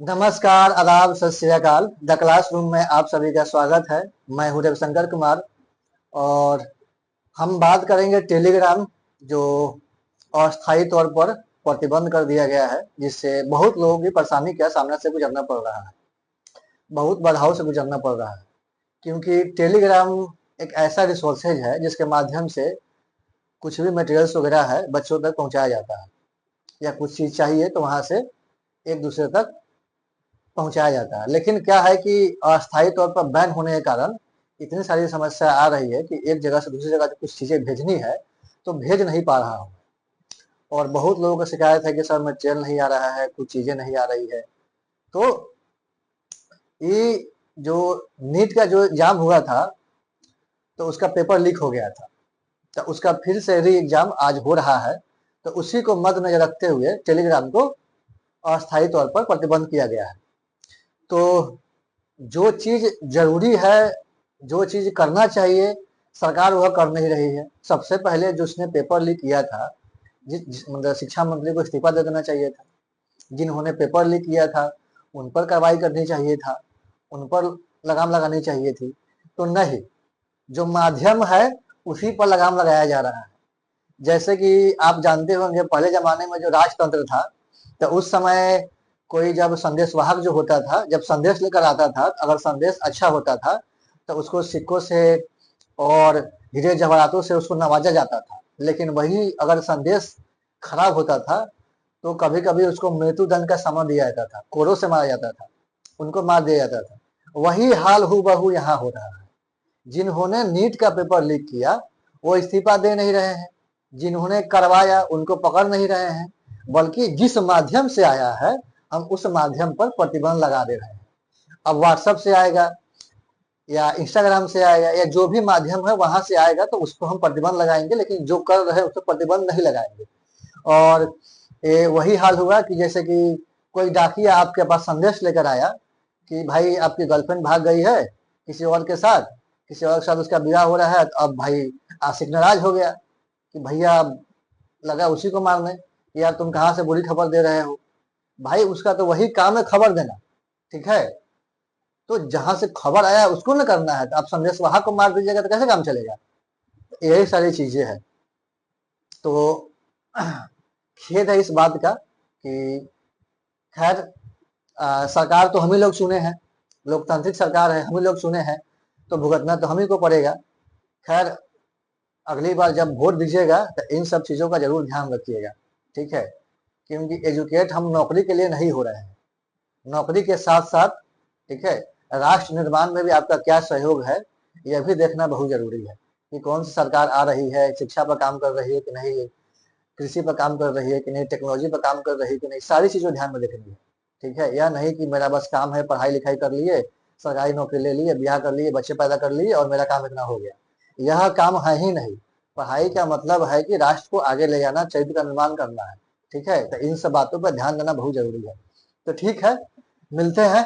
नमस्कार, आदाब, सत श्री अकाल। द क्लासरूम में आप सभी का स्वागत है। मैं हूँ रविशंकर कुमार और हम बात करेंगे टेलीग्राम, जो अस्थायी तौर पर प्रतिबंध कर दिया गया है, जिससे बहुत लोगों की परेशानी का सामने से गुजरना पड़ रहा है, बहुत बाधाओं से गुजरना पड़ रहा है। क्योंकि टेलीग्राम एक ऐसा रिसोर्सेज है जिसके माध्यम से कुछ भी मटेरियल्स वगैरह है बच्चों तक पहुँचाया जाता है, या कुछ चीज़ चाहिए तो वहाँ से एक दूसरे तक पहुंचाया जाता है। लेकिन क्या है कि अस्थायी तौर पर बैन होने के कारण इतनी सारी समस्या आ रही है कि एक जगह से दूसरी जगह कुछ चीजें भेजनी है तो भेज नहीं पा रहा हूँ। और बहुत लोगों का शिकायत है कि सर मटेरियल नहीं आ रहा है, कुछ चीजें नहीं आ रही है। तो ये जो नीट का जो एग्जाम हुआ था तो उसका पेपर लीक हो गया था, तो उसका फिर से री एग्जाम आज हो रहा है। तो उसी को मद्देनजर रखते हुए टेलीग्राम को अस्थायी तौर पर प्रतिबंध किया गया है। तो जो चीज जरूरी है, जो चीज करना चाहिए, सरकार वह कर नहीं रही है। सबसे पहले जो उसने पेपर लीक किया था, मतलब शिक्षा मंत्री को इस्तीफा दे देना चाहिए था। जिन्होंने पेपर लीक किया था उन पर कार्रवाई करनी चाहिए था, उन पर लगाम लगानी चाहिए थी। तो नहीं, जो माध्यम है उसी पर लगाम लगाया जा रहा है। जैसे कि आप जानते होंगे पहले जमाने में जो राजतंत्र था, तो उस समय कोई जब संदेशवाहक जो होता था, जब संदेश लेकर आता था, अगर संदेश अच्छा होता था तो उसको सिक्कों से और हीरे जवाहरातों से उसको नवाजा जाता था। लेकिन वही अगर संदेश खराब होता था तो कभी कभी उसको मृत्युदंड का समा दिया जाता था, कोड़ों से मारा जाता था, उनको मार दिया जाता था। वही हाल हूबहू यहाँ हो रहा है। जिन्होंने नीट का पेपर लीक किया वो इस्तीफा दे नहीं रहे हैं, जिन्होंने करवाया उनको पकड़ नहीं रहे हैं, बल्कि जिस माध्यम से आया है हम उस माध्यम पर प्रतिबंध लगा दे रहे हैं। अब व्हाट्सएप से आएगा या इंस्टाग्राम से आएगा या जो भी माध्यम है वहां से आएगा तो उसको हम प्रतिबंध लगाएंगे, लेकिन जो कर रहे हैं उस पर प्रतिबंध नहीं लगाएंगे। और वही हाल हुआ कि जैसे कि कोई डाकिया आपके पास संदेश लेकर आया कि भाई आपकी गर्लफ्रेंड भाग गई है किसी और के साथ, किसी और के साथ उसका विवाह हो रहा है। तो अब भाई आशिक नाराज हो गया कि भैया लगा उसी को मारने, यार तुम कहाँ से बुरी खबर दे रहे हो। भाई उसका तो वही काम है, खबर देना, ठीक है। तो जहां से खबर आया उसको न करना है, तो आप संदेश वहां को मार दीजिएगा तो कैसे काम चलेगा। यही सारी चीजें हैं। तो खेद है इस बात का कि खैर सरकार तो हम ही लोग चुने हैं, लोकतांत्रिक सरकार है, हम ही लोग चुने हैं, तो भुगतना तो हम ही को पड़ेगा। खैर अगली बार जब वोट दीजिएगा तो इन सब चीजों का जरूर ध्यान रखिएगा, ठीक है। क्योंकि एजुकेट हम नौकरी के लिए नहीं हो रहे हैं, नौकरी के साथ साथ, ठीक है, राष्ट्र निर्माण में भी आपका क्या सहयोग है यह भी देखना बहुत जरूरी है कि कौन सी सरकार आ रही है, शिक्षा पर काम कर रही है कि नहीं, कृषि पर काम कर रही है कि नहीं, टेक्नोलॉजी पर काम कर रही है कि नहीं, सारी चीजों ध्यान में रखनी है, ठीक है। यह नहीं कि मेरा बस काम है पढ़ाई लिखाई कर लिए, सरकारी नौकरी ले लिए, ब्याह कर लिए, बच्चे पैदा कर लिए और मेरा काम इतना हो गया। यह काम है ही नहीं। पढ़ाई का मतलब है कि राष्ट्र को आगे ले जाना, चरित्र का निर्माण करना है, ठीक है। तो इन सब बातों पर ध्यान देना बहुत जरूरी है। तो ठीक है, मिलते हैं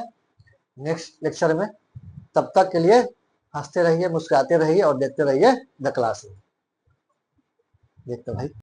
नेक्स्ट लेक्चर में। तब तक के लिए हंसते रहिए, मुस्कुराते रहिए और देखते रहिए द क्लास। देखते भाई।